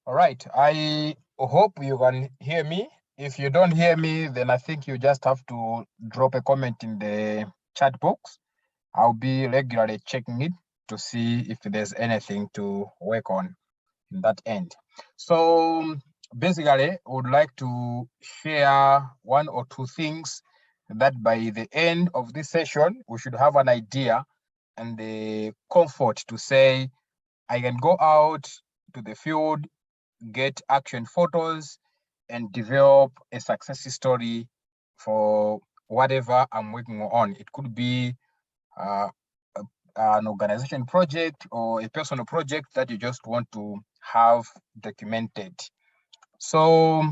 All right. I hope you can hear me. If you don't hear me, then I think you just have to drop a comment in the chat box. I'll be regularly checking it to see if there's anything to work on in that end. So basically, I would like to share one or two things that by the end of this session, we should have an idea and the comfort to say, I can go out to the field, get action photos, and develop a success story for whatever I'm working on. It could be uh, an organization project or a personal project that you just want to have documented. So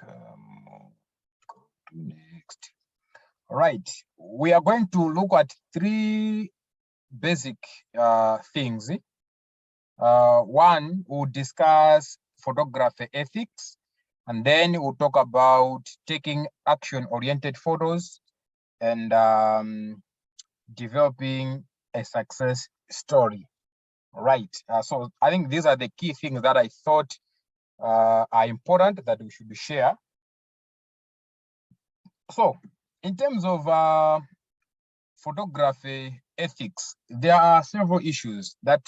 go to next. All right, we are going to look at three basic things. One, we'll discuss photography ethics, and then we'll talk about taking action-oriented photos and developing a success story. Right. So I think these are the key things that I thought are important that we should share. So in terms of photography ethics, there are several issues that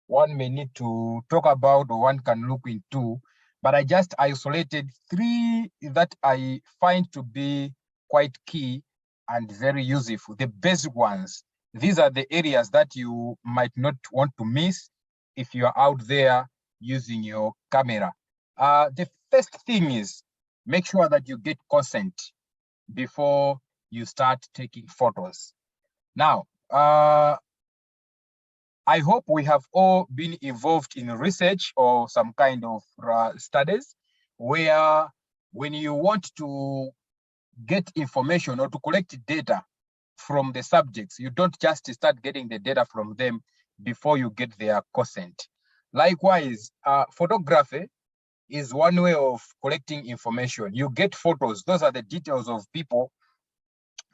one may need to talk about or one can look into, but I just isolated three that I find to be quite key and very useful, the basic ones. These are the areas that you might not want to miss if you are out there using your camera. The first thing is make sure that you get consent before you start taking photos. Now, I hope we have all been involved in research or some kind of studies where when you want to get information or to collect data from the subjects, you don't just start getting the data from them before you get their consent. Likewise, photography is one way of collecting information. You get photos, those are the details of people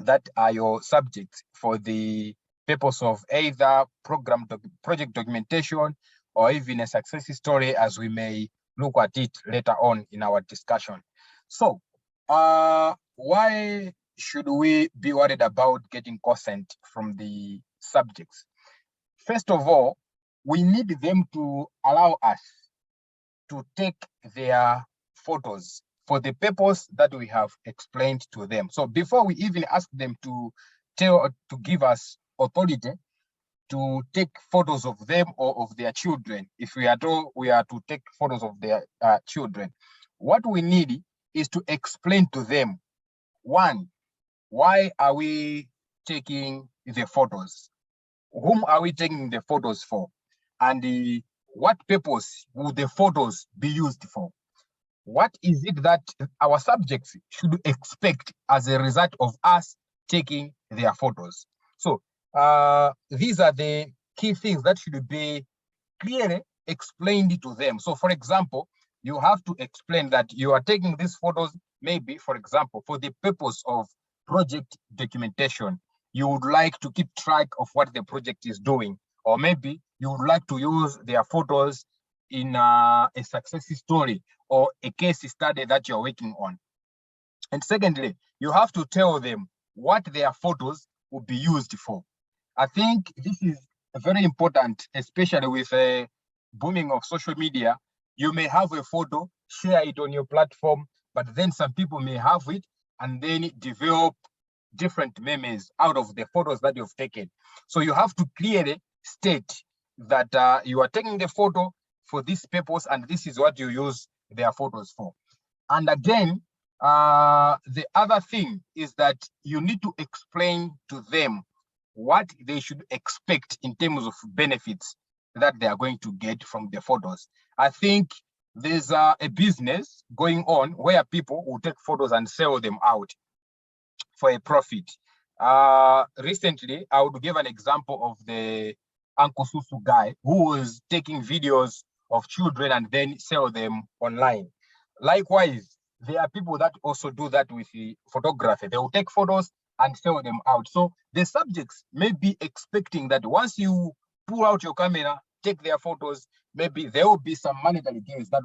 that are your subjects for the purpose of either project documentation or even a success story, as we may look at it later on in our discussion. So why should we be worried about getting consent from the subjects? First of all, we need them to allow us to take their photos for the purpose that we have explained to them. So before we even ask them to give us authority to take photos of them or of their children, if we are to take photos of their children, what we need is to explain to them, one, why are we taking the photos? Whom are we taking the photos for? And what purpose will the photos be used for? What is it that our subjects should expect as a result of us taking their photos? So these are the key things that should be clearly explained to them. So for example, you have to explain that you are taking these photos, maybe, for example, for the purpose of project documentation. You would like to keep track of what the project is doing, or maybe you would like to use their photos in a success story or a case study that you're working on. And secondly, you have to tell them what their photos will be used for. I think this is very important, especially with a booming of social media. You may have a photo, share it on your platform, but then some people may have it and then develop different memes out of the photos that you've taken. So you have to clearly state that you are taking the photo for this purpose and this is what you use their photos for. And again, the other thing is that you need to explain to them what they should expect in terms of benefits that they are going to get from the photos. I think there's a business going on where people will take photos and sell them out for a profit. Recently, I would give an example of the Uncle Susu guy who was taking videos of children and then sell them online. Likewise, there are people that also do that with the photography. They will take photos and sell them out. So the subjects may be expecting that once you pull out your camera, take their photos, maybe there will be some monetary gains that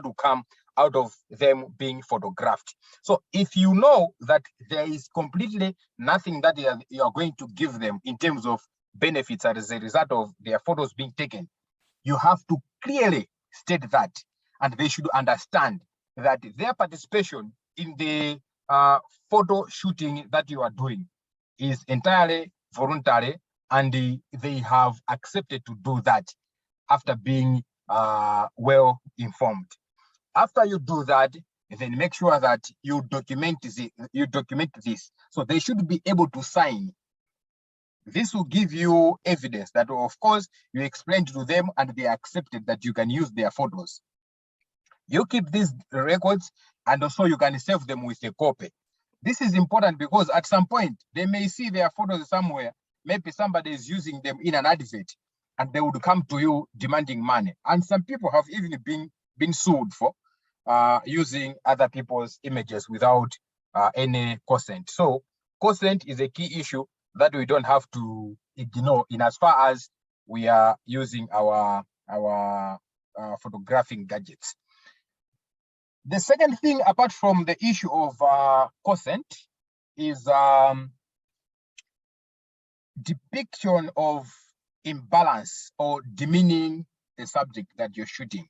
will come out of them being photographed. So if you know that there is completely nothing that you are going to give them in terms of benefits as a result of their photos being taken, you have to clearly state that, and they should understand that their participation in the photo shooting that you are doing is entirely voluntary, and they have accepted to do that after being well informed. After you do that, then make sure that you document this. So they should be able to sign. This will give you evidence that, of course, you explained to them and they accepted that you can use their photos. You keep these records, and also you can save them with a copy. This is important because at some point they may see their photos somewhere. Maybe somebody is using them in an advert, and they would come to you demanding money. And some people have even been sued for using other people's images without any consent. So consent is a key issue that we don't have to ignore in as far as we are using our photographing gadgets. The second thing, apart from the issue of consent, is depiction of imbalance or demeaning the subject that you're shooting.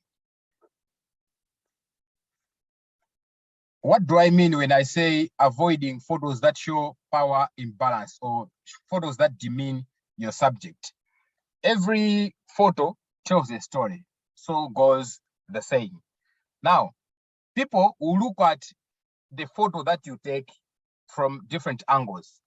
What do I mean when I say avoiding photos that show power imbalance or photos that demean your subject? Every photo tells a story. So goes the saying. Now, people will look at the photo that you take from different angles.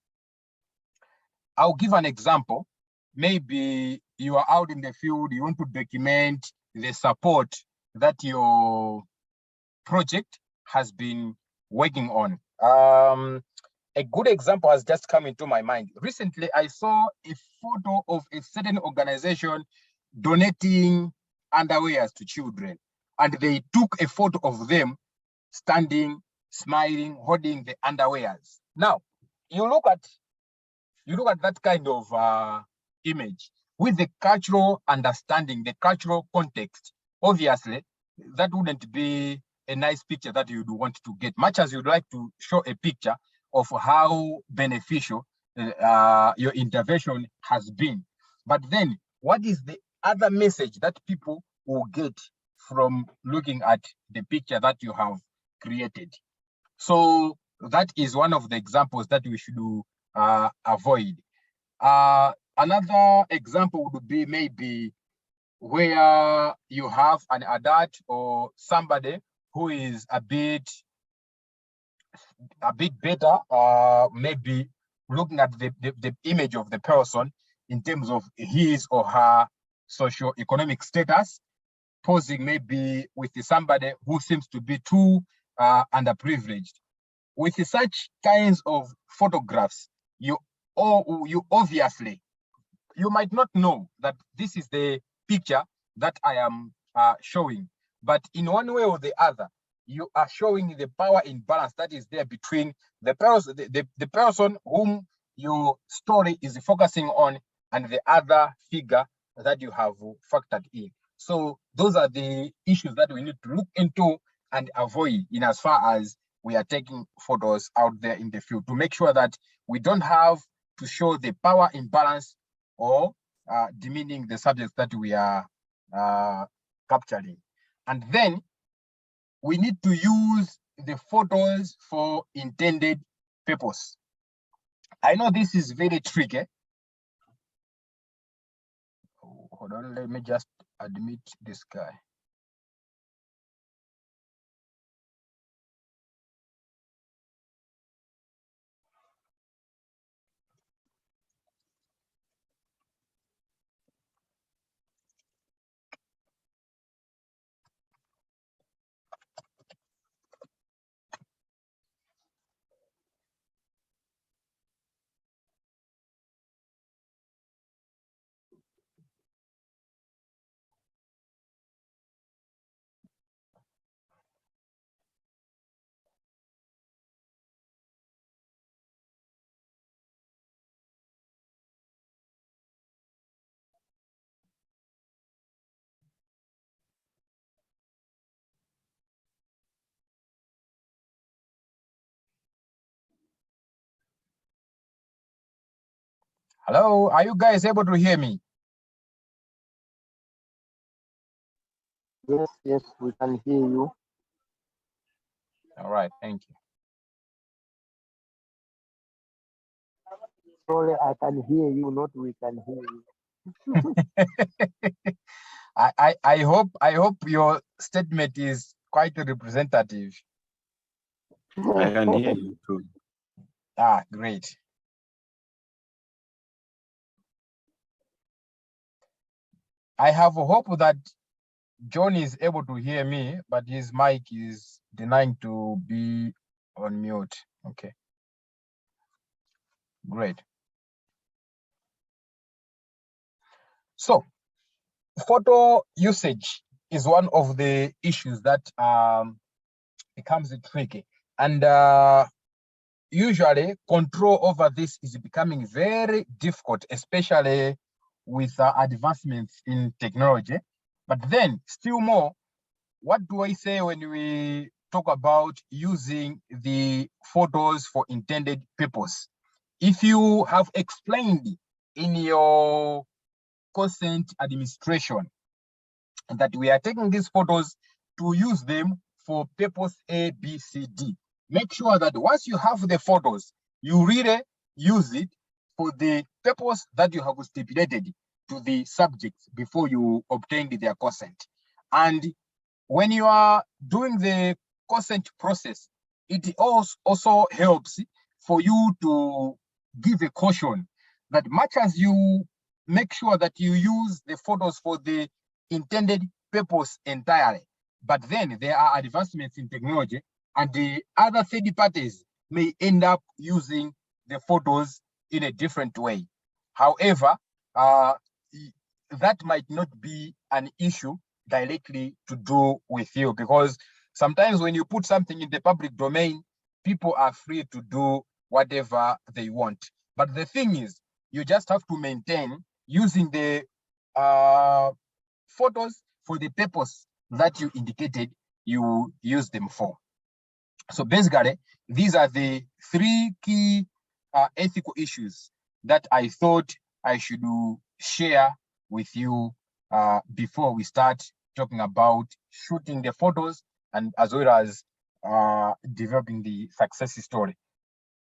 I'll give an example. Maybe you are out in the field, you want to document the support that your project has been working on. A good example has just come into my mind. Recently, I saw a photo of a certain organization donating underwears to children, and they took a photo of them standing, smiling, holding the underwears. Now, you look at that kind of image with the cultural understanding, the cultural context. Obviously, that wouldn't be a nice picture that you'd want to get, much as you'd like to show a picture of how beneficial your intervention has been. But then, what is the other message that people will get from looking at the picture that you have created? So that is one of the examples that we should avoid. Another example would be maybe where you have an adult or somebody who is a bit better, maybe looking at the image of the person in terms of his or her socio-economic status, posing maybe with somebody who seems to be too underprivileged. With such kinds of photographs, you obviously, you might not know that this is the picture that I am showing, but in one way or the other, you are showing the power imbalance that is there between the person whom your story is focusing on and the other figure that you have factored in. So those are the issues that we need to look into and avoid in as far as we are taking photos out there in the field, to make sure that we don't have to show the power imbalance or demeaning the subjects that we are capturing. And then we need to use the photos for intended purpose. I know this is very tricky. Hold on, let me just admit this guy. Hello, are you guys able to hear me? Yes, yes, we can hear you. All right, thank you. Sorry, I can hear you, not we can hear you. I hope your statement is quite representative. I can hear you too. Ah, great. I have a hope that John is able to hear me, but his mic is denying to be on mute. Okay, great. So, photo usage is one of the issues that becomes tricky, and usually control over this is becoming very difficult, especially with advancements in technology. But then, still more, what do I say when we talk about using the photos for intended purpose? If you have explained in your consent administration that we are taking these photos to use them for purpose A, B, C, D, make sure that once you have the photos, you really use it for the purpose that you have stipulated to the subjects before you obtained their consent. And when you are doing the consent process, it also helps for you to give a caution that much as you make sure that you use the photos for the intended purpose entirely, but then there are advancements in technology and the other third parties may end up using the photos in a different way. However, that might not be an issue directly to do with you, because sometimes when you put something in the public domain, people are free to do whatever they want. But the thing is, you just have to maintain using the photos for the purpose that you indicated you use them for. So basically, these are the three key ethical issues that I thought I should share with you before we start talking about shooting the photos and as well as developing the success story.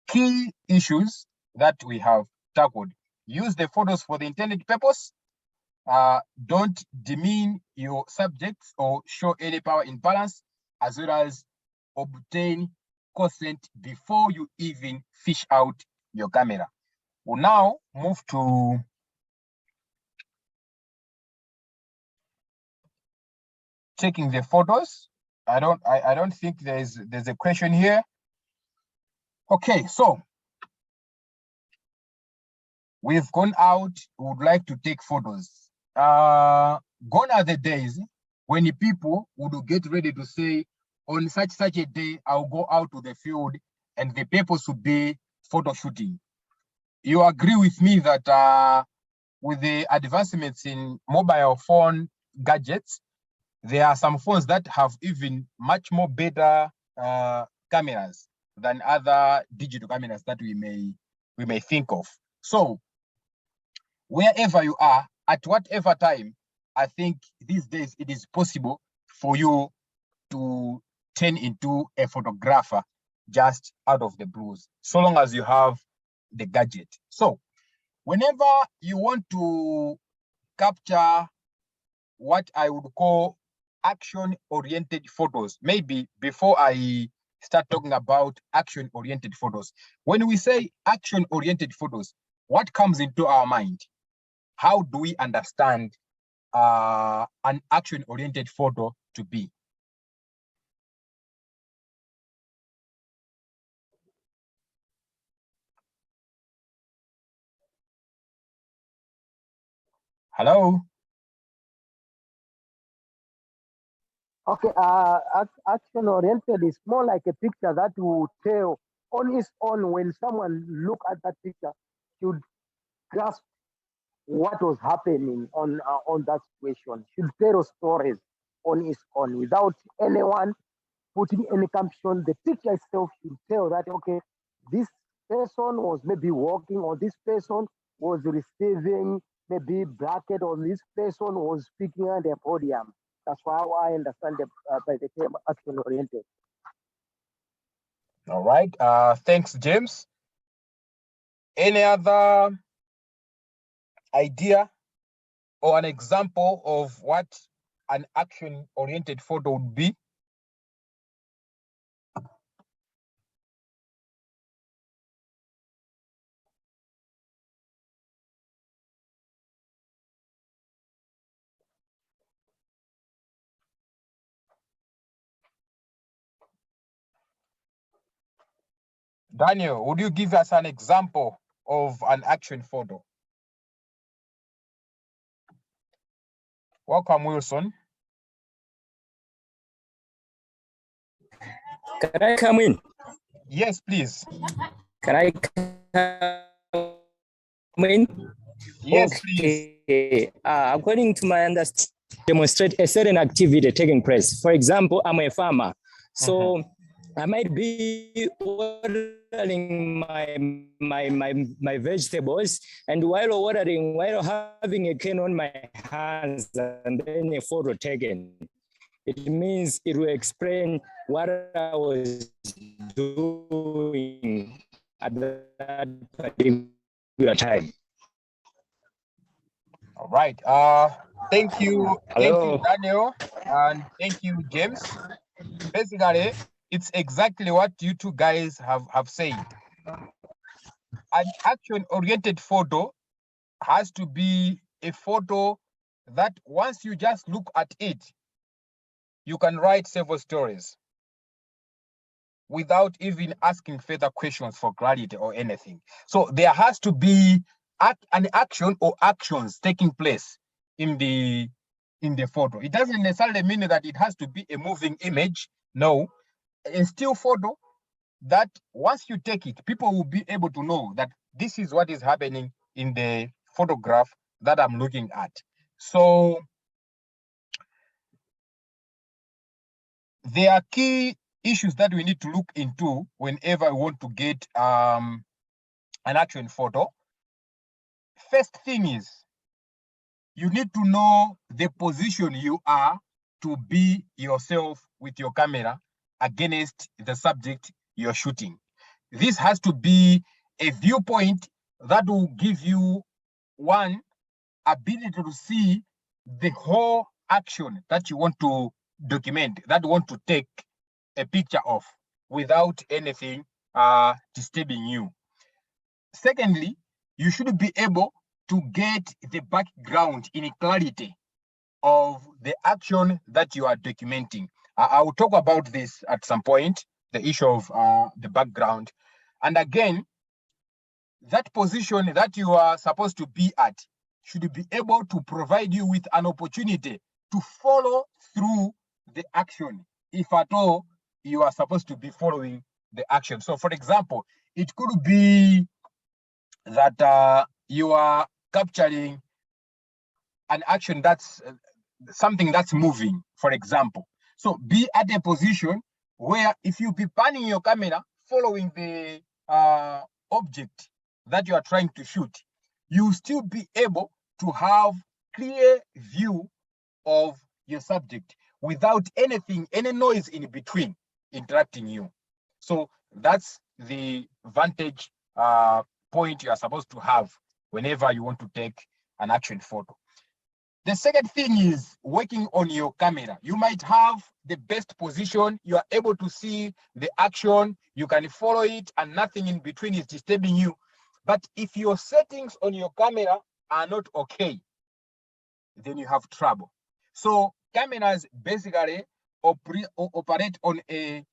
Key issues that we have tackled: use the photos for the intended purpose, don't demean your subjects or show any power imbalance, as well as obtain consent before you even fish out your camera. We'll now move to checking the photos. I don't think there's a question here. Okay, so we've gone out, we would like to take photos. Gone are the days when people would get ready to say, on such a day, I'll go out to the field and the purpose would be photo shooting. You agree with me that with the advancements in mobile phone gadgets, there are some phones that have even much more better cameras than other digital cameras that we may think of. So wherever you are, at whatever time, I think these days it is possible for you to turn into a photographer just out of the blues, so long as you have the gadget. So whenever you want to capture what I would call action-oriented photos, maybe before I start talking about action-oriented photos, when we say action-oriented photos, what comes into our mind? How do we understand an action-oriented photo to be? Hello? Okay, action oriented is more like a picture that will tell on its own when someone look at that picture, should grasp what was happening on that situation, should tell stories on its own without anyone putting any caption. The picture itself should tell that okay, this person was maybe walking, or this person was receiving maybe bracket, or this person was speaking at the podium. That's how I understand by the term action oriented. All right. Thanks, James. Any other idea or an example of what an action-oriented photo would be? Daniel, would you give us an example of an action photo? Welcome, Wilson. Can I come in? Yes, please. Can I come in? Yes, okay. please. According to my understanding, demonstrate a certain activity taking place. For example, I'm a farmer, so I might be watering my vegetables, and while watering, while having a cane on my hands, and then a photo taken. It means it will explain what I was doing at that particular time. All right. Thank you. Hello. Thank you, Daniel. And thank you, James. Basically, it's exactly what you two guys have said. An action-oriented photo has to be a photo that once you just look at it, you can write several stories without even asking further questions for clarity or anything. So there has to be an action or actions taking place in the photo. It doesn't necessarily mean that it has to be a moving image. No, a still photo that once you take it, people will be able to know that this is what is happening in the photograph that I'm looking at. So there are key issues that we need to look into whenever we want to get an action photo. First thing is, you need to know the position you are to be yourself with your camera against the subject you're shooting. This has to be a viewpoint that will give you one ability to see the whole action that you want to document, that you want to take a picture of without anything disturbing you. Secondly, you should be able to get the background in clarity of the action that you are documenting. I will talk about this at some point, the issue of the background. And again, that position that you are supposed to be at should be able to provide you with an opportunity to follow through the action, if at all you are supposed to be following the action. So for example, it could be that you are capturing an action that's something that's moving, for example. So be at a position where if you be panning your camera following the object that you are trying to shoot, you still be able to have clear view of your subject without anything, any noise in between interrupting you. So that's the vantage point you are supposed to have whenever you want to take an action photo. The second thing is working on your camera. You might have the best position, you are able to see the action, you can follow it, and nothing in between is disturbing you. But if your settings on your camera are not okay, then you have trouble. So cameras basically operate on a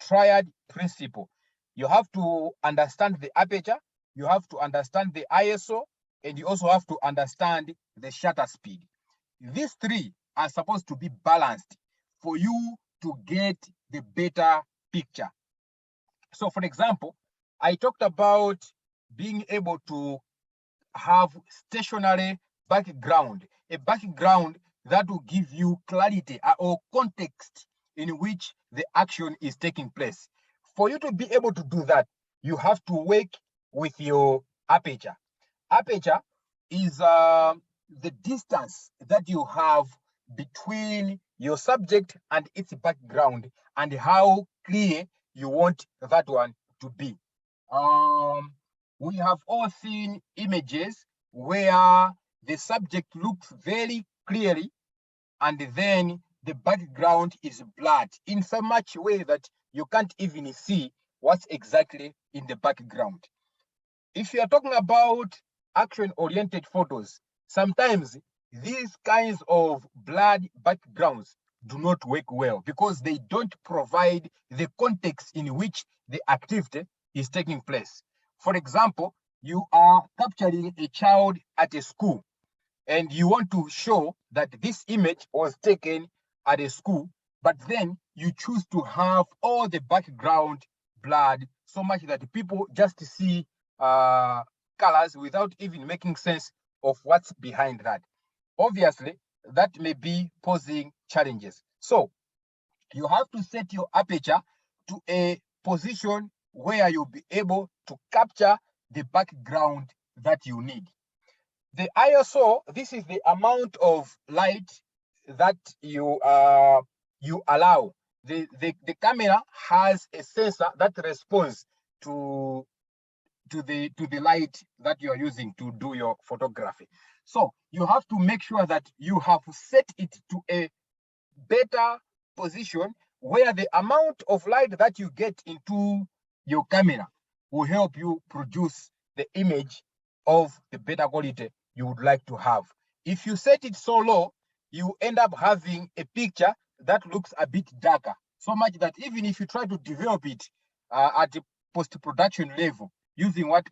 triad principle. You have to understand the aperture, you have to understand the ISO, and you also have to understand the shutter speed. These three are supposed to be balanced for you to get the better picture. So for example, I talked about being able to have stationary background, a background that will give you clarity or context in which the action is taking place. For you to be able to do that, you have to work with your aperture. aperture is the distance that you have between your subject and its background, and how clear you want that one to be. We have all seen images where the subject looks very clearly and then the background is blurred in so much way that you can't even see what's exactly in the background. If you are talking about action-oriented photos, sometimes these kinds of blurred backgrounds do not work well because they don't provide the context in which the activity is taking place. For example, you are capturing a child at a school and you want to show that this image was taken at a school, but then you choose to have all the background blurred so much that people just see colors without even making sense of what's behind that. Obviously, that may be posing challenges. So you have to set your aperture to a position where you'll be able to capture the background that you need. The ISO, this is the amount of light that you allow. The camera has a sensor that responds to the light that you are using to do your photography. So you have to make sure that you have set it to a better position where the amount of light that you get into your camera will help you produce the image of the better quality you would like to have. If you set it so low, you end up having a picture that looks a bit darker, so much that even if you try to develop it at the post-production level using what.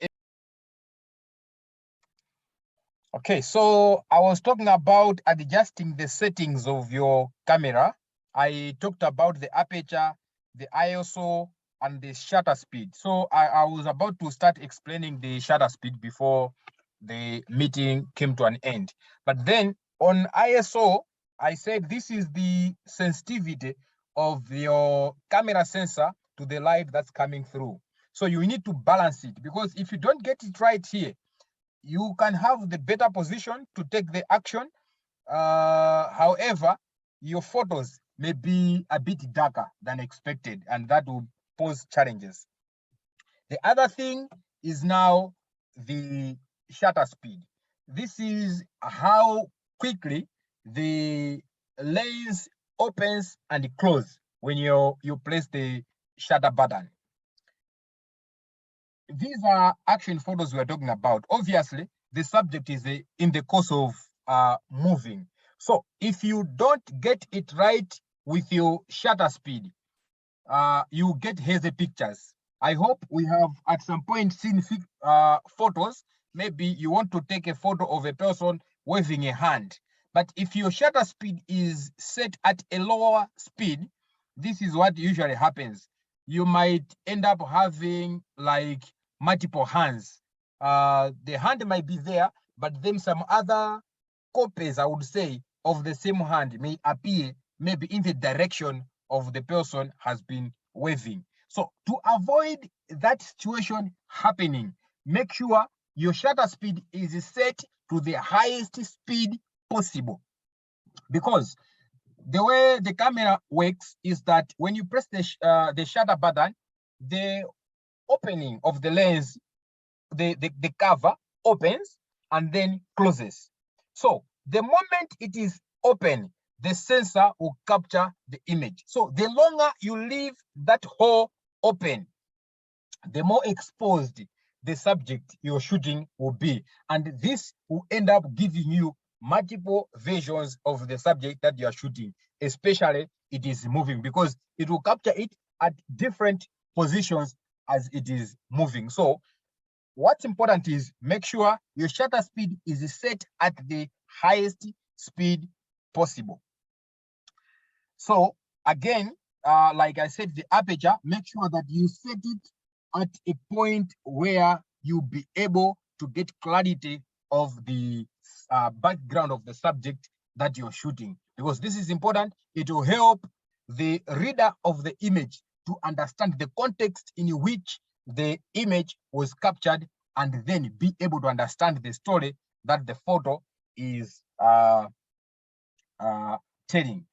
Okay, so I was talking about adjusting the settings of your camera. I talked about the aperture, the ISO, and the shutter speed. So I was about to start explaining the shutter speed before the meeting came to an end. But then on ISO, I said this is the sensitivity of your camera sensor to the light that's coming through. So you need to balance it, because if you don't get it right here, you can have the better position to take the action. However, your photos may be a bit darker than expected, and that will pose challenges. The other thing is now the shutter speed. This is how quickly the lens opens and closes when you place the shutter button. These are action photos we're talking about. Obviously, the subject is in the course of moving. So if you don't get it right with your shutter speed, you get hazy pictures. I hope we have at some point seen photos. Maybe you want to take a photo of a person waving a hand. But if your shutter speed is set at a lower speed, this is what usually happens. You might end up having like multiple hands. The hand might be there, but then some other copies, I would say, of the same hand may appear maybe in the direction of the person has been waving. So to avoid that situation happening, make sure your shutter speed is set to the highest speed possible. Because the way the camera works is that when you press the shutter button, the opening of the lens, the cover opens and then closes. So the moment it is open, the sensor will capture the image. So the longer you leave that hole open, the more exposed the subject you're shooting will be. And this will end up giving you multiple versions of the subject that you are shooting, especially it is moving, because it will capture it at different positions as it is moving. So what's important is make sure your shutter speed is set at the highest speed possible. So again, like I said, the aperture, make sure that you set it at a point where you'll be able to get clarity of the background of the subject that you're shooting, because this is important. It will help the reader of the image to understand the context in which the image was captured and then be able to understand the story that the photo is telling.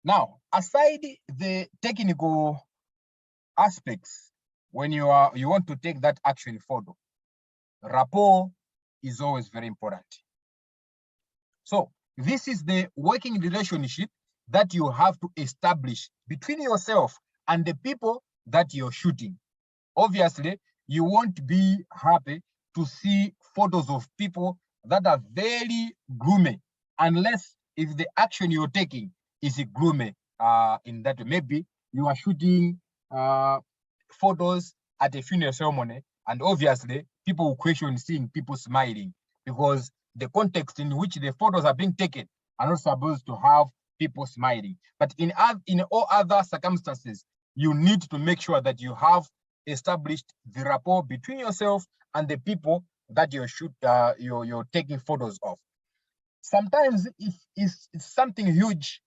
Now, aside the technical aspects, when you want to take that action photo, rapport is always very important. So this is the working relationship that you have to establish between yourself and the people that you're shooting. Obviously, you won't be happy to see photos of people that are very gloomy, unless if the action you're taking is gloomy. In that maybe you are shooting photos at a funeral ceremony, and obviously people will question seeing people smiling, because the context in which the photos are being taken are not supposed to have people smiling. But in all other circumstances, you need to make sure that you have established the rapport between yourself and the people that you're taking photos of. Sometimes if it's something huge,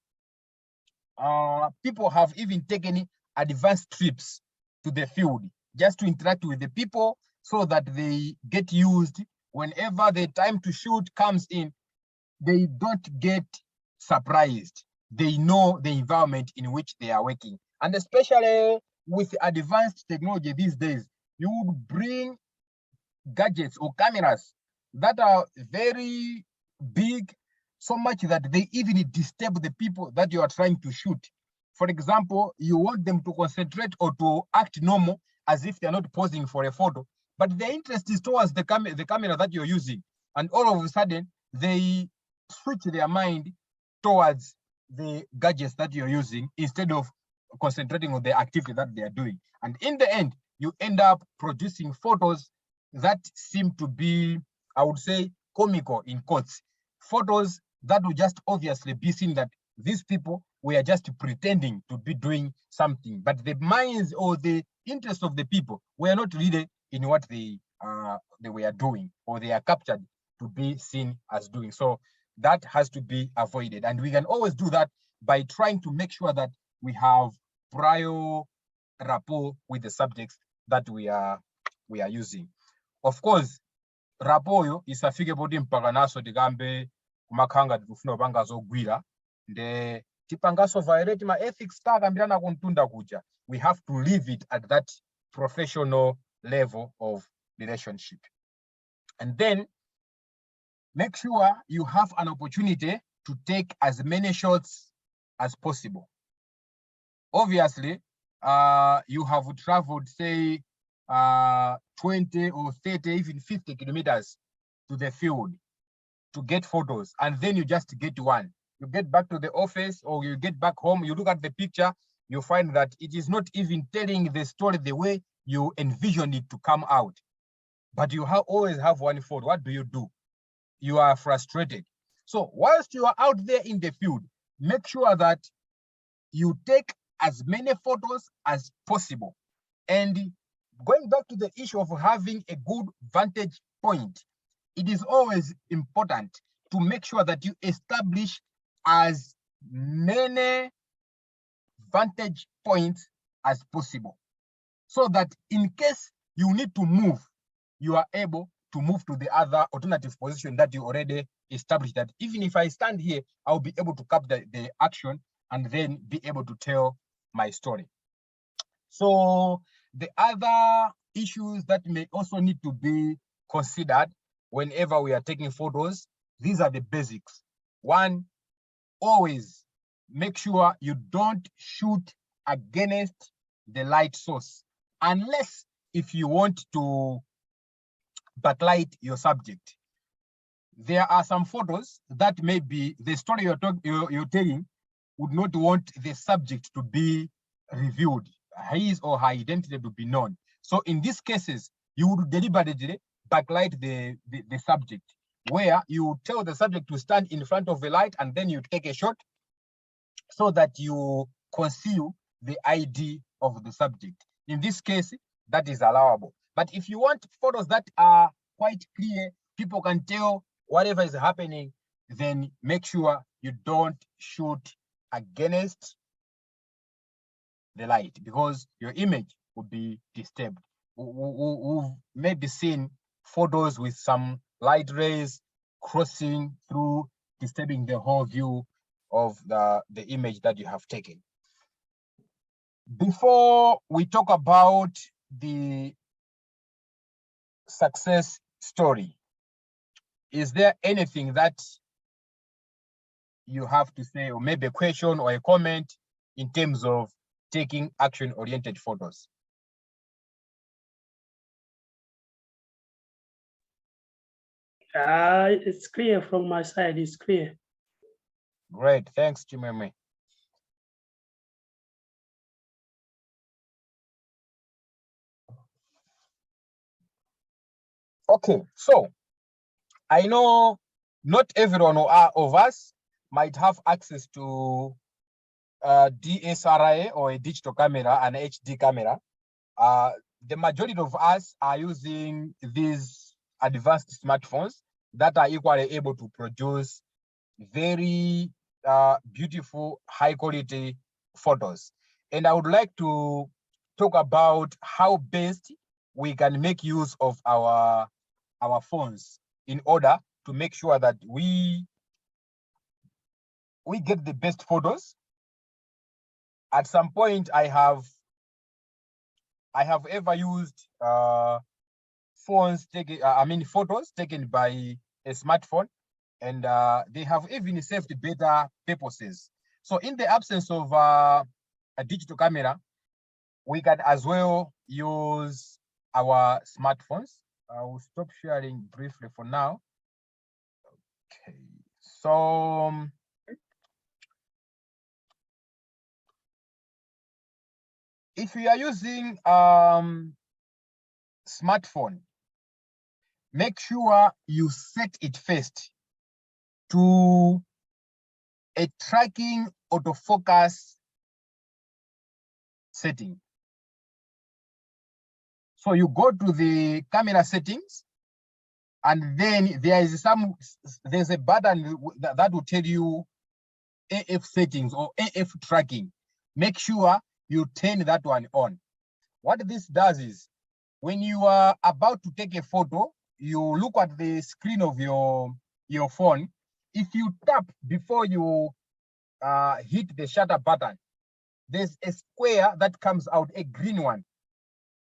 people have even taken advanced trips to the field just to interact with the people, so that they get used. Whenever the time to shoot comes in, they don't get surprised. They know the environment in which they are working. And especially with advanced technology these days, you would bring gadgets or cameras that are very big, so much that they even disturb the people that you are trying to shoot. For example, you want them to concentrate or to act normal as if they're not posing for a photo, but their interest is towards the camera that you're using. And all of a sudden, they switch their mind towards the gadgets that you're using instead of concentrating on the activity that they are doing. And in the end, you end up producing photos that seem to be, I would say, comical in quotes. Photos that will just obviously be seen that these people were just pretending to be doing something, but the minds or the interest of the people were not really in what they were doing, or they are captured to be seen as doing. So that has to be avoided. And we can always do that by trying to make sure that we have prior rapport with the subjects that we are using. Of course, rapport yo isafike poti mpaka naso tikambe kumakhanga tikufuna kupanga zogwira nde tipangaso violate ma ethics takambirana kuntunda kuja. We have to leave it at that professional level of relationship. And then make sure you have an opportunity to take as many shots as possible. Obviously, you have traveled, say, 20 or 30, even 50 kilometers to the field to get photos, and then you just get one. You get back to the office or you get back home, you look at the picture, you find that it is not even telling the story the way you envision it to come out. But you always have one photo. What do? You are frustrated. So whilst you are out there in the field, make sure that you take as many photos as possible. And going back to the issue of having a good vantage point, it is always important to make sure that you establish as many vantage points as possible, so that in case you need to move, you are able to move to the other alternative position that you already established, that even if I stand here, I'll be able to capture the action and then be able to tell my story. So the other issues that may also need to be considered whenever we are taking photos, these are the basics. One, always make sure you don't shoot against the light source, unless if you want to backlight your subject. There are some photos that maybe the story you're telling would not want the subject to be revealed, his or her identity to be known. So in these cases, you would deliberately backlight the subject, where you tell the subject to stand in front of the light and then you take a shot so that you conceal the ID of the subject. In this case, that is allowable. But if you want photos that are quite clear, people can tell whatever is happening, then make sure you don't shoot against the light, because your image will be disturbed. who've maybe seen photos with some light rays crossing through, disturbing the whole view of the image that you have taken. Before we talk about the success story, is there anything that you have to say, or maybe a question or a comment in terms of taking action-oriented photos? It's clear from my side, it's clear. Great, thanks, Chimeme. Okay, so I know not everyone of us might have access to DSLR or a digital camera, an HD camera. The majority of us are using these advanced smartphones that are equally able to produce very beautiful, high quality photos. And I would like to talk about how best we can make use of our phones in order to make sure that we get the best photos. At some point, I have ever used photos taken by a smartphone, and they have even served better purposes. So in the absence of a digital camera, we can as well use our smartphones. I will stop sharing briefly for now. Okay, so if you are using smartphone, make sure you set it first to a tracking autofocus setting. So you go to the camera settings, and then there's a button that will tell you AF settings or AF tracking. Make sure you turn that one on. What this does is, when you are about to take a photo, you look at the screen of your phone. If you tap before you hit the shutter button, there's a square that comes out, a green one.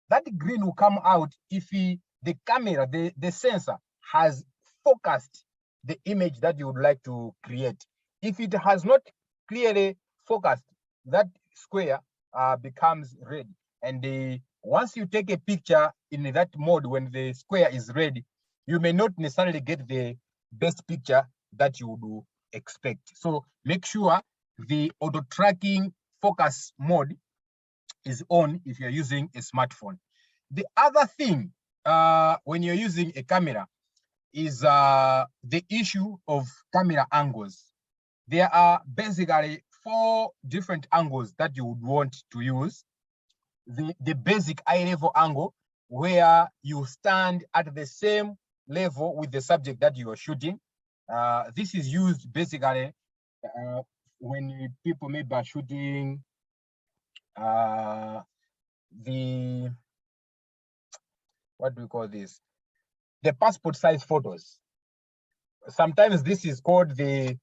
That green will come out if the camera, the sensor, has focused the image that you would like to create. If it has not clearly focused, that square becomes red. And once you take a picture in that mode, when the square is red, you may not necessarily get the best picture that you would expect. So make sure the auto tracking focus mode is on if you're using a smartphone. The other thing when you're using a camera is the issue of camera angles. There are basically 4 different angles that you would want to use. The basic eye level angle, where you stand at the same level with the subject that you are shooting. This is used basically when people maybe are shooting what do we call this? The passport size photos. Sometimes this is called this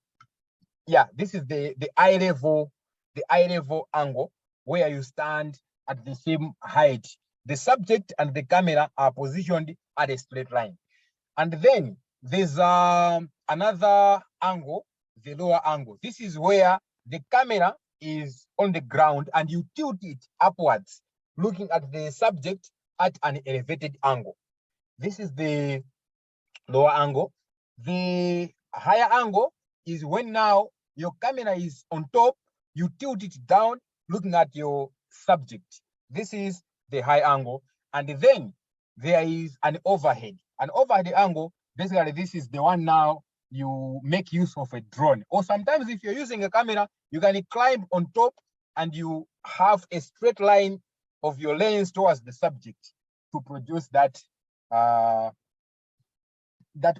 is the eye level angle, where you stand at the same height. The subject and the camera are positioned at a straight line. And then there's another angle, the lower angle. This is where the camera is on the ground and you tilt it upwards, looking at the subject at an elevated angle. This is the lower angle. The higher angle is when now your camera is on top, you tilt it down, looking at your subject. This is the high angle. And then there is an overhead. An overhead angle, basically this is the one now you make use of a drone. Or sometimes if you're using a camera, you can climb on top and you have a straight line of your lens towards the subject to produce that that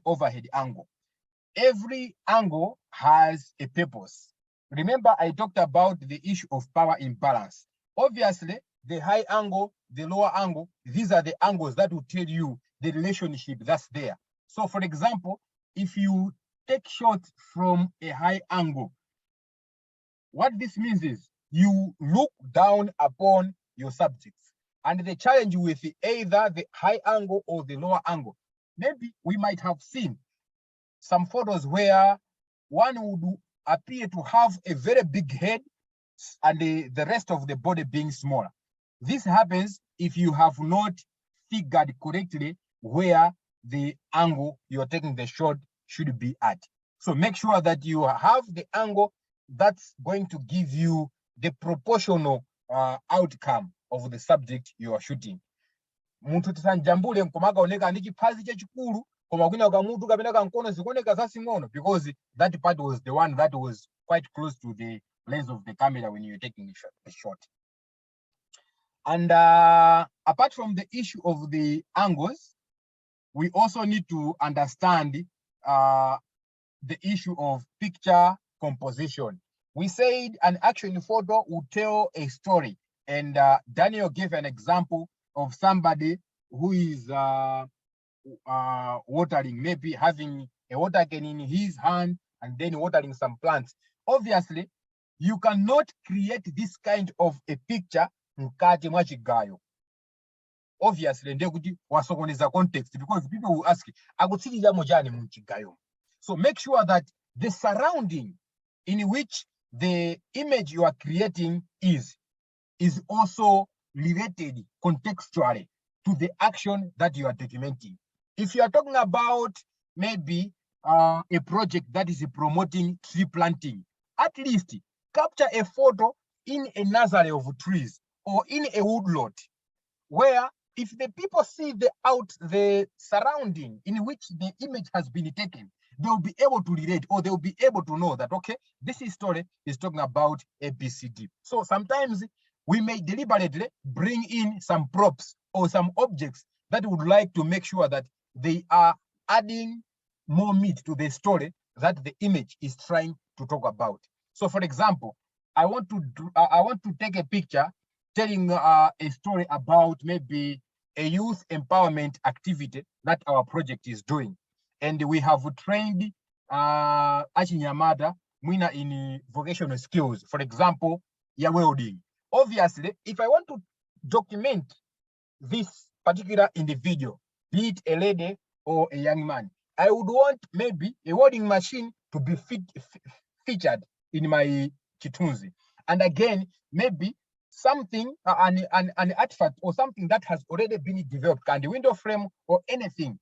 overhead angle. Every angle has a purpose. Remember, I talked about the issue of power imbalance. Obviously, the high angle, the lower angle, these are the angles that will tell you the relationship that's there. So for example, if you take shots from a high angle, what this means is you look down upon your subjects. And the challenge with either the high angle or the lower angle, maybe we might have seen some photos where one would appear to have a very big head and the rest of the body being smaller. This happens if you have not figured correctly where the angle you're taking the shot should be at. So make sure that you have the angle that's going to give you the proportional outcome of the subject you are shooting. Munthu tisanjambule nkomaga oneka ndi chiphazi chachikulu koma kwina kamutu kapena kankono zikuoneka zasing'ono, because that part was the one that was quite close to the lens of the camera when you're taking a shot. And apart from the issue of the angles, we also need to understand the issue of picture composition. We said an action photo would tell a story, and Daniel gave an example of somebody who is watering, maybe having a water can in his hand and then watering some plants. Obviously, you cannot create this kind of a picture mkati mwa chigayo. Obviously, ndekuti wasokoneza context, because people will ask, akutsirira mojani mu chigayo. So make sure that the surrounding in which the image you are creating is also related contextually to the action that you are documenting. If you are talking about maybe a project that is promoting tree planting, at least capture a photo in a nursery of trees or in a woodlot, where if the people see the surrounding in which the image has been taken, they'll be able to relate, or they'll be able to know that, okay, this story is talking about ABCD. So sometimes we may deliberately bring in some props or some objects that would like to make sure that they are adding more meat to the story that the image is trying to talk about. So for example, I want to take a picture telling a story about maybe a youth empowerment activity that our project is doing. And we have trained Achinyamata Mwina in vocational skills, for example, ya welding. Obviously, if I want to document this particular individual, be it a lady or a young man, I would want maybe a welding machine to be featured in my chitunzi. And again, maybe something, an artifact or something that has already been developed, can the window frame or anything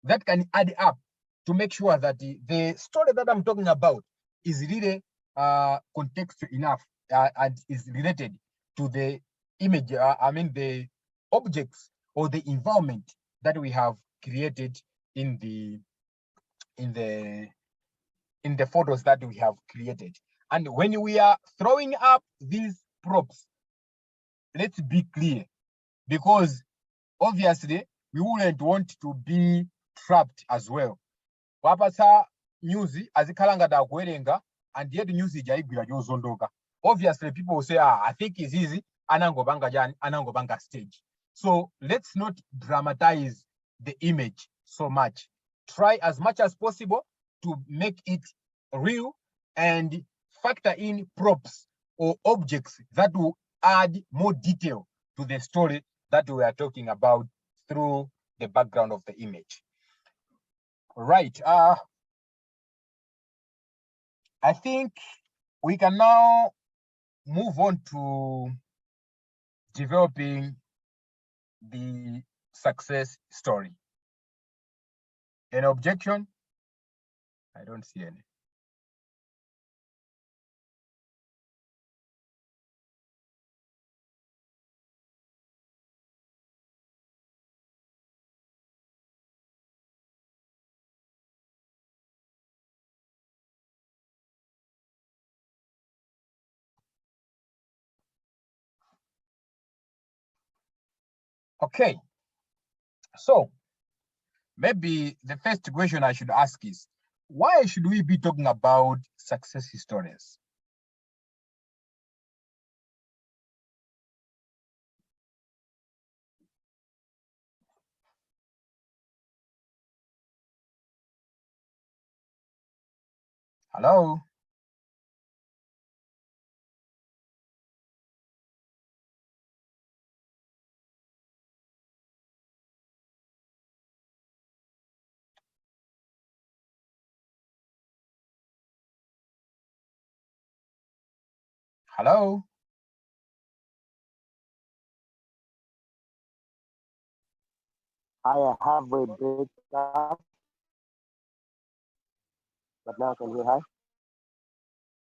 that can add up to make sure that the story that I'm talking about is really contextual enough and is related to the image, the objects or the environment that we have created in the photos that we have created. And when we are throwing up these props, let's be clear, because obviously we wouldn't want to be trapped as well. Wapasa news azikalanga da kuerenga, and yet news ijaigwira yozondoka. Obviously people will say, I think it's easy, anangobanga jan, anangobanga stage. So let's not dramatize the image so much. Try as much as possible to make it real and factor in props or objects that will add more detail to the story that we are talking about through the background of the image. Right. I think we can now move on to developing the success story. Any objection? I don't see any. Okay, so maybe the first question I should ask is, why should we be talking about success stories? Hello? Hello? I have a breakup, but now I can hear. Hi.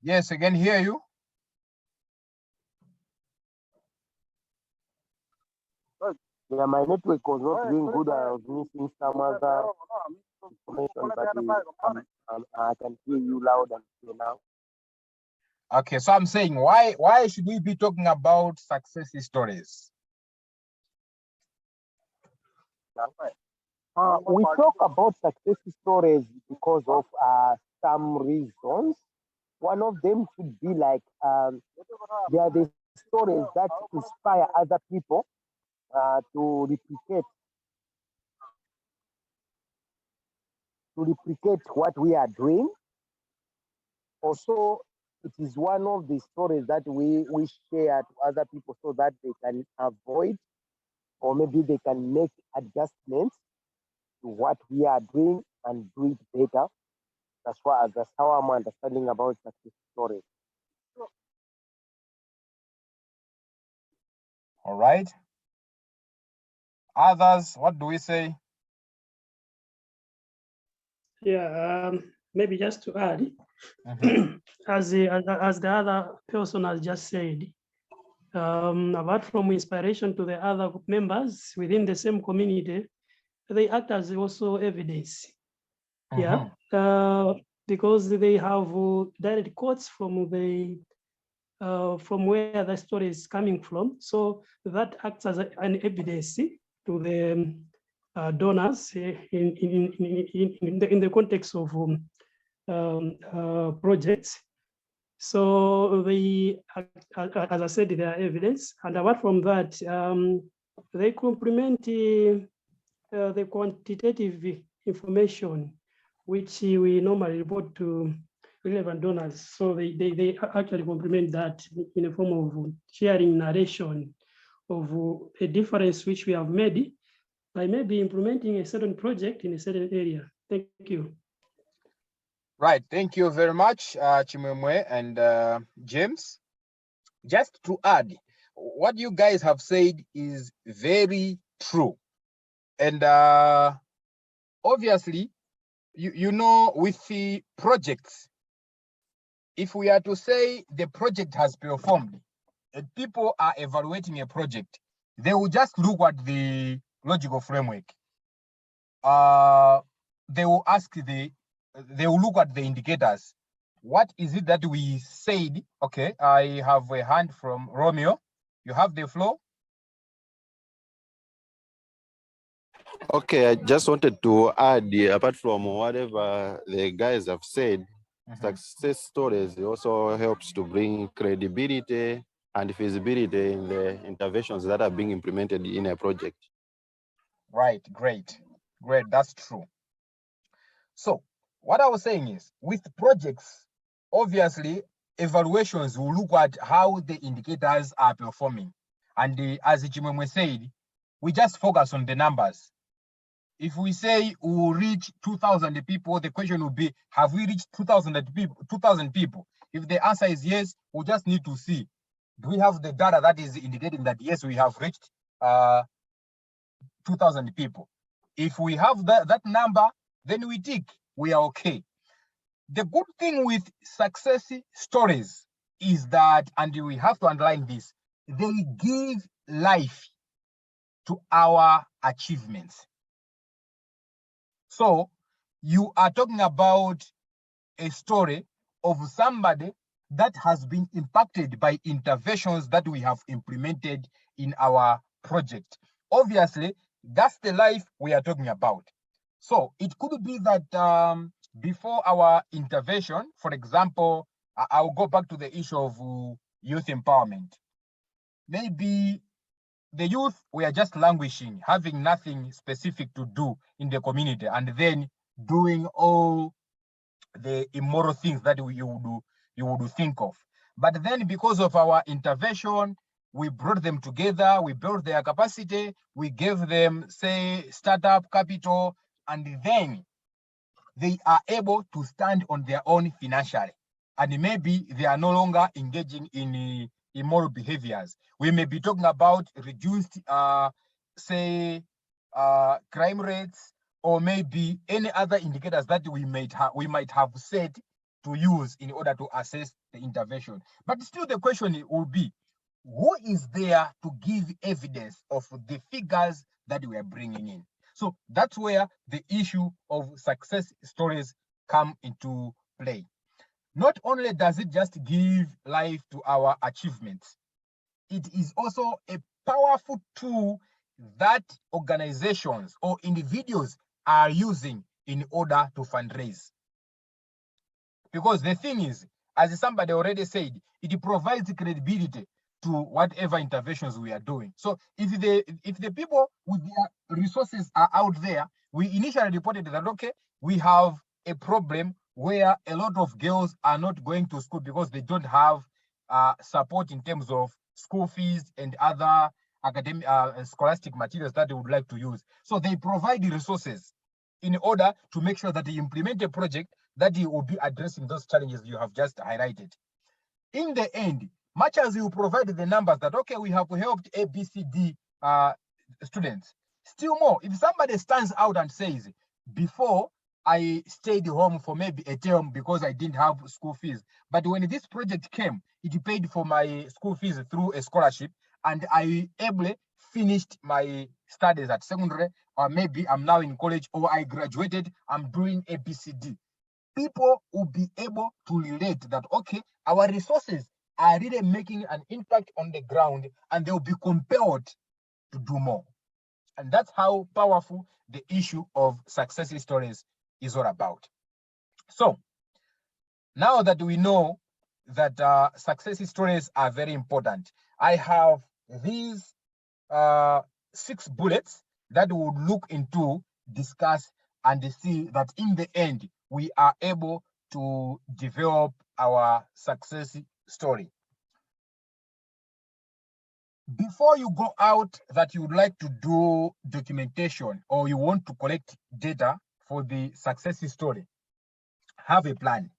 Yes, I can hear you. Yeah, my network was not doing good. I was missing some other information, but I can hear you loud and clear now. Okay, so I'm saying, why should we be talking about success stories? We talk about success stories because of some reasons. One of them could be like they are the stories that inspire other people to replicate what we are doing. Also, it is one of the stories that we share to other people so that they can avoid or maybe they can make adjustments to what we are doing and do it better. That's how I'm understanding about success stories. All right. Others, what do we say? Yeah, maybe just to add, Mhm. as the other person has just said, apart from inspiration to the other members within the same community, they act as also evidence. Yeah, because they have direct quotes from where the story is coming from. So that acts as an evidence to the donors in the context of projects. So they, as I said, they are evidence. And apart from that, they complement the quantitative information which we normally report to relevant donors. So they actually complement that in a form of sharing narration of a difference which we have made by maybe implementing a certain project in a certain area. Thank you. Right, thank you very much, Chimwemwe and James. Just to add, what you guys have said is very true. And obviously, you know, with the projects, if we are to say the project has performed and people are evaluating a project, they will just look at the logical framework. They will look at the indicators. What is it that we said? Okay, I have a hand from Romeo. You have the floor. Okay, I just wanted to add, apart from whatever the guys have said, success stories also helps to bring credibility and feasibility in the interventions that are being implemented in a project. Right, great, that's true. So what I was saying is, with projects, obviously, evaluations will look at how the indicators are performing. And as Chimwemwe said, we just focus on the numbers. If we say we will reach 2,000 people, the question will be, have we reached 2,000 people? 2,000 people? If the answer is yes, we just need to see, do we have the data that is indicating that yes, we have reached 2,000 people? If we have that number, then we tick, we are okay. The good thing with success stories is that, and we have to underline this, they give life to our achievements. So you are talking about a story of somebody that has been impacted by interventions that we have implemented in our project. Obviously, that's the life we are talking about. So it could be that before our intervention, for example, I'll go back to the issue of youth empowerment. Maybe the youth were just languishing, having nothing specific to do in the community, and then doing all the immoral things that you would think of. But then because of our intervention, we brought them together, we built their capacity, we gave them, say, startup capital, and then they are able to stand on their own financially. And maybe they are no longer engaging in immoral behaviors. We may be talking about reduced, say, crime rates, or maybe any other indicators that we might have said to use in order to assess the intervention. But still the question will be, who is there to give evidence of the figures that we are bringing in? So that's where the issue of success stories come into play. Not only does it just give life to our achievements, it is also a powerful tool that organizations or individuals are using in order to fundraise. Because the thing is, as somebody already said, it provides credibility to whatever interventions we are doing. So if the people with their resources are out there, we initially reported that, okay, we have a problem where a lot of girls are not going to school because they don't have support in terms of school fees and other academic scholastic materials that they would like to use. So they provide the resources in order to make sure that they implement a project that will be addressing those challenges you have just highlighted. In the end, much as you provide the numbers that, okay, we have helped A, B, C, D students, still more, if somebody stands out and says, before I stayed home for maybe a term because I didn't have school fees, but when this project came, it paid for my school fees through a scholarship, and I able finished my studies at secondary, or maybe I'm now in college, or I graduated, I'm doing ABCD. People will be able to relate that, okay, our resources are really making an impact on the ground, and they'll be compelled to do more. And that's how powerful the issue of success stories is all about. So now that we know that success stories are very important, I have these 6 bullets that we would look into, discuss, and see that in the end, we are able to develop our success story. Before you go out that you would like to do documentation or you want to collect data for the success story, have a plan.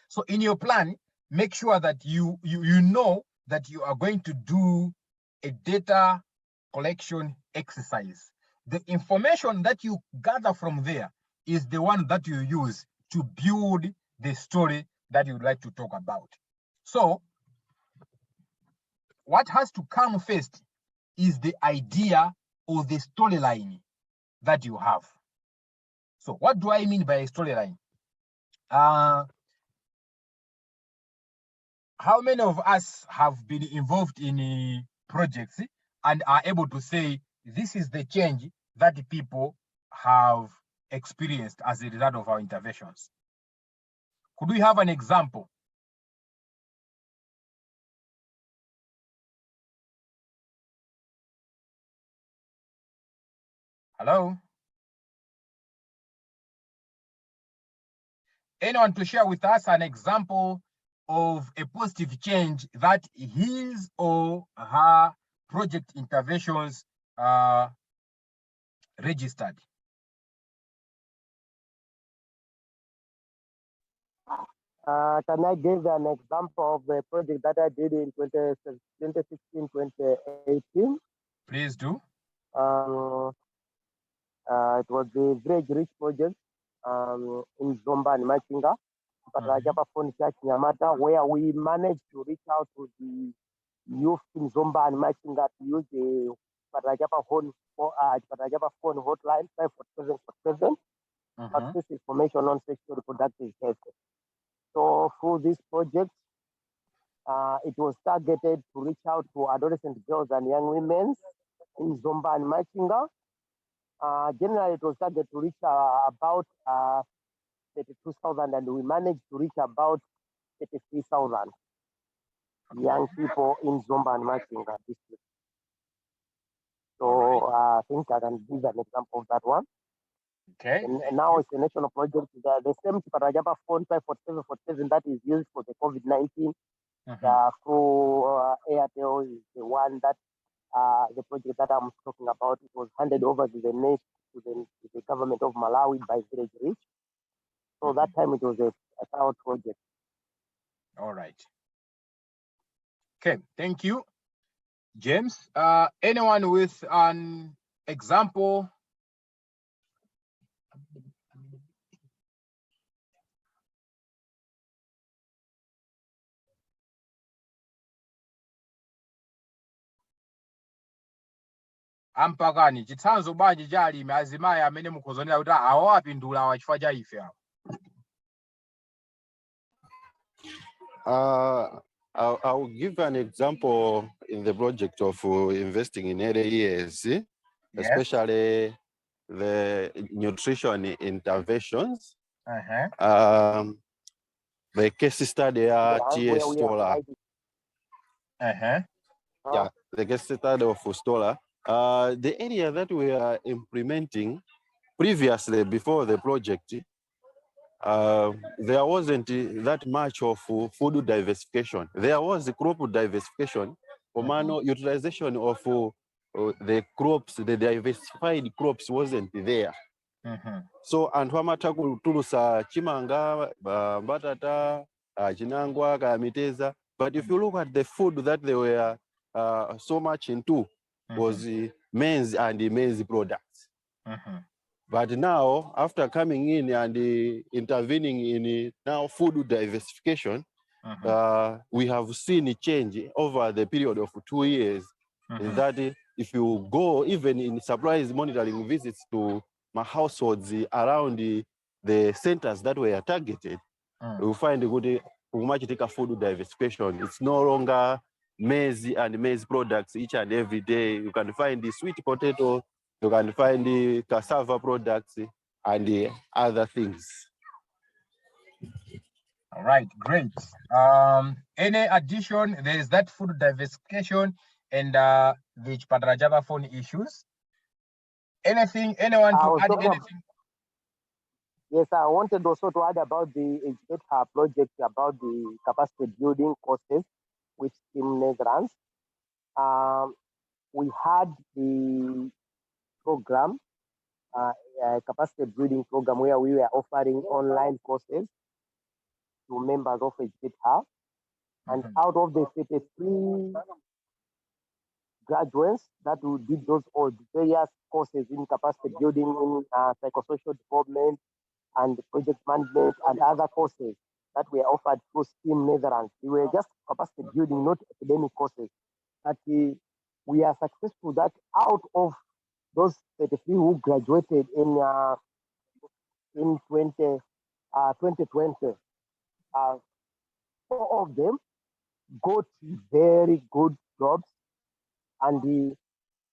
So in your plan, make sure that you know that you are going to do a data collection exercise. The information that you gather from there is the one that you use to build the story that you'd like to talk about. So what has to come first is the idea or the storyline that you have. So what do I mean by a storyline? How many of us have been involved in projects and are able to say, this is the change that people have experienced as a result of our interventions? Could we have an example? Hello? Anyone to share with us an example of a positive change that his or her project interventions registered? Can I give an example of a project that I did in 2016, 2018? Please do. It was the Village Reach project in Zomba and Machinga, Patarajapa Phone Church, Nyamata, where we managed to reach out to the youth in Zomba and Machinga to use the Patarajapa phone hotline 54747 access information on sexual reproductive health. So through this project, it was targeted to reach out to adolescent girls and young women in Zomba and Machinga. Generally, it was targeted to reach about 32,000, and we managed to reach about 33,000 young people in Zomba and Machinga district. So I think I can give an example of that one. Okay. And now it's a national project. The same Chiparajaba phone 54747 that is used for the COVID-19 through Airtel is the one that the project that I'm talking about. It was handed over to the government of Malawi by Village Reach. So that time it was a tower project. All right. Okay, thank you, James. Anyone with an example? Ampakani chitsanzo bwanji cha alimi azimayi amene mukhozonera kuti awapindula awa chifukwa cha ife awa. I'll give an example in the project of investing in early years, especially the nutrition interventions. The case study at TS Stola. Yeah, the case study of Stola. The area that we are implementing previously before the project, there wasn't that much of food diversification. There was crop diversification, utilization of the crops, the diversified crops wasn't there. So, and wamata tulusa chimanga, batata, chinangwa, kamiteza. But if you look at the food that they were so much into, was maize and maize products. But now, after coming in and intervening in now food diversification, we have seen a change over the period of 2 years. In that, if you go even in surprise monitoring visits to my households around the centers that were targeted, you will find a good food diversification. It's no longer maize and maize products each and every day. You can find the sweet potato, you can find the cassava products and the other things. All right, great. Any addition? There is that food diversification and the Chiparajaba phone issues. Anything? Anyone to add anything? Yes, I wanted also to add about the Educate Her project about the capacity building courses with Team Netherlands. We had the program, capacity building program, where we were offering online courses to members of Educate Her. And out of the 33 graduates that we did those all various courses in capacity building, in psychosocial development and project management and other courses that were offered through STEAM Netherlands. They were just capacity building, not academic courses. But we are successful that out of those 33 who graduated in 2020, 4 of them got very good jobs, and the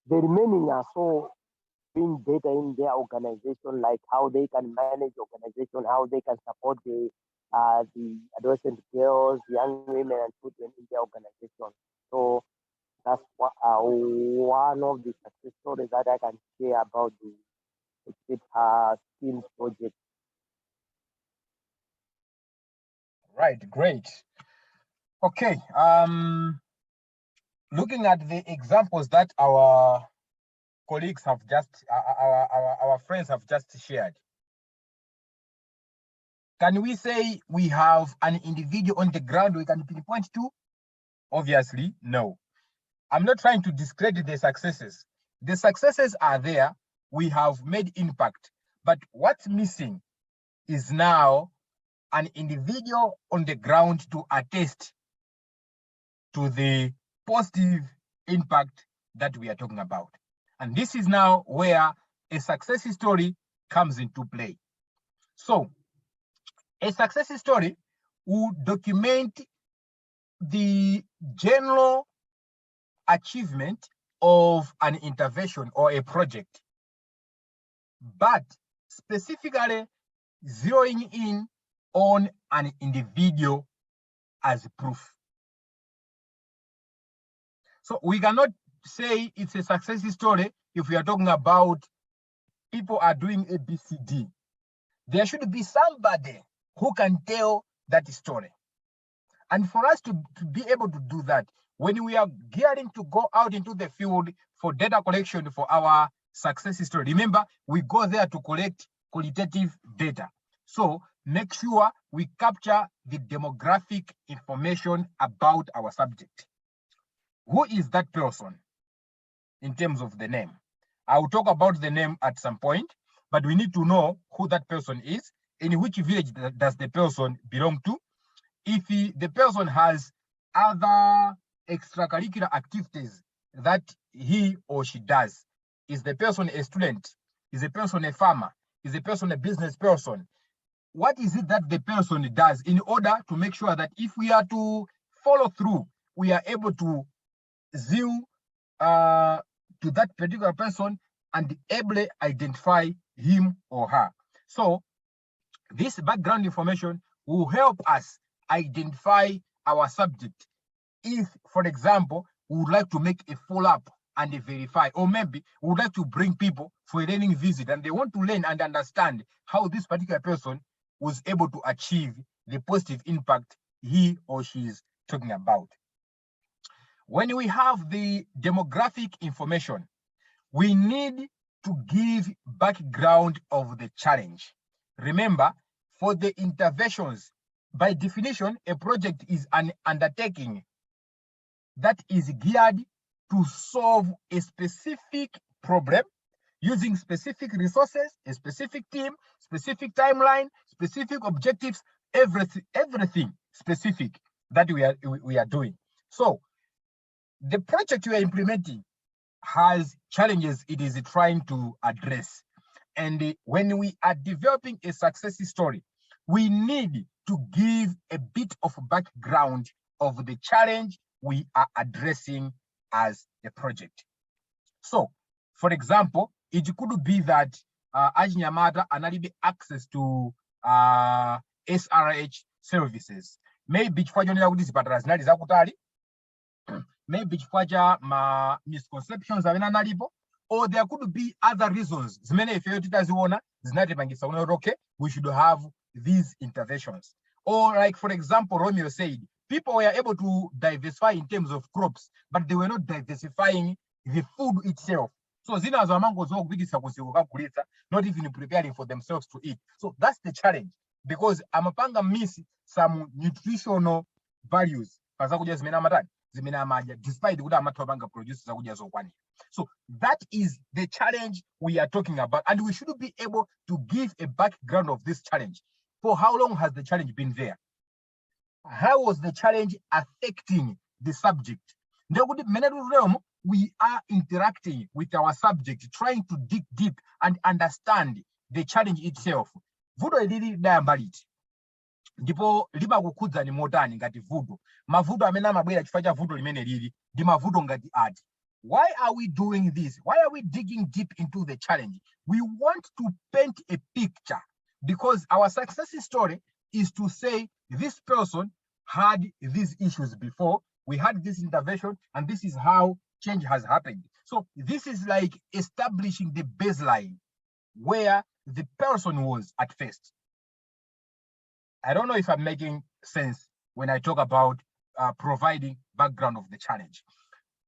remaining are so being data in their organization, like how they can manage organization, how they can support the adolescent girls, young women, and children in their organization. So that's one of the success stories that I can share about the STEAM project. Right, great. Okay. Looking at the examples that our colleagues have just, our friends have just shared, can we say we have an individual on the ground we can pinpoint to? Obviously, no. I'm not trying to discredit the successes. The successes are there. We have made impact. But what's missing is now an individual on the ground to attest to the positive impact that we are talking about. And this is now where a success story comes into play. So a success story will document the general achievement of an intervention or a project, but specifically zeroing in on an individual as proof. So we cannot say it's a success story if we are talking about people are doing ABCD. There should be somebody who can tell that story. And for us to be able to do that, when we are gearing to go out into the field for data collection for our success story, remember, we go there to collect qualitative data. So make sure we capture the demographic information about our subject. Who is that person in terms of the name? I will talk about the name at some point, but we need to know who that person is, in which village does the person belong to. If the person has other extracurricular activities that he or she does, is the person a student? Is the person a farmer? Is the person a business person? What is it that the person does in order to make sure that if we are to follow through, we are able to zeal to that particular person and ably identify him or her. So this background information will help us identify our subject. If, for example, we would like to make a follow-up and verify, or maybe we would like to bring people for a learning visit and they want to learn and understand how this particular person was able to achieve the positive impact he or she is talking about. When we have the demographic information, we need to give background of the challenge. Remember, for the interventions, by definition, a project is an undertaking that is geared to solve a specific problem using specific resources, a specific team, specific timeline, specific objectives, everything specific that we are doing. So the project we are implementing has challenges it is trying to address. And when we are developing a success story, we need to give a bit of background of the challenge we are addressing as a project. So, for example, it could be that Ajinyamata analibe access to SRH services. Maybe chifukwa chonera kuti zipatala zinali zakutali, maybe chifukwa cha ma misconceptions amene analipo, or there could be other reasons zimene ifeyo titaziona zinatipangisa kuona kuti okay, we should have these interventions. Or like, for example, Romeo said, people were able to diversify in terms of crops, but they were not diversifying the food itself. So zinazo amango zokubidisa kusigukagulitsa, not even preparing for themselves to eat. So that's the challenge, because amapanga miss some nutritional values pazakuja zimene amatani zimene amaja, despite kuti amathu apanga produce zakudya zokwanira. So that is the challenge we are talking about, and we should be able to give a background of this challenge. For how long has the challenge been there? How was the challenge affecting the subject? We are interacting with our subject, trying to dig deep and understand the challenge itself. Vudo ilili dayambaliti. Ndipo liba kukhudza ni motani ngati vudo. Mavudo amene amabwera chifukwa cha vudo limene lili, ndi mavudo ngati ati. Why are we doing this? Why are we digging deep into the challenge? We want to paint a picture, because our success story is to say this person had these issues before, we had this intervention, and this is how change has happened. So this is like establishing the baseline where the person was at first. I don't know if I'm making sense when I talk about providing background of the challenge.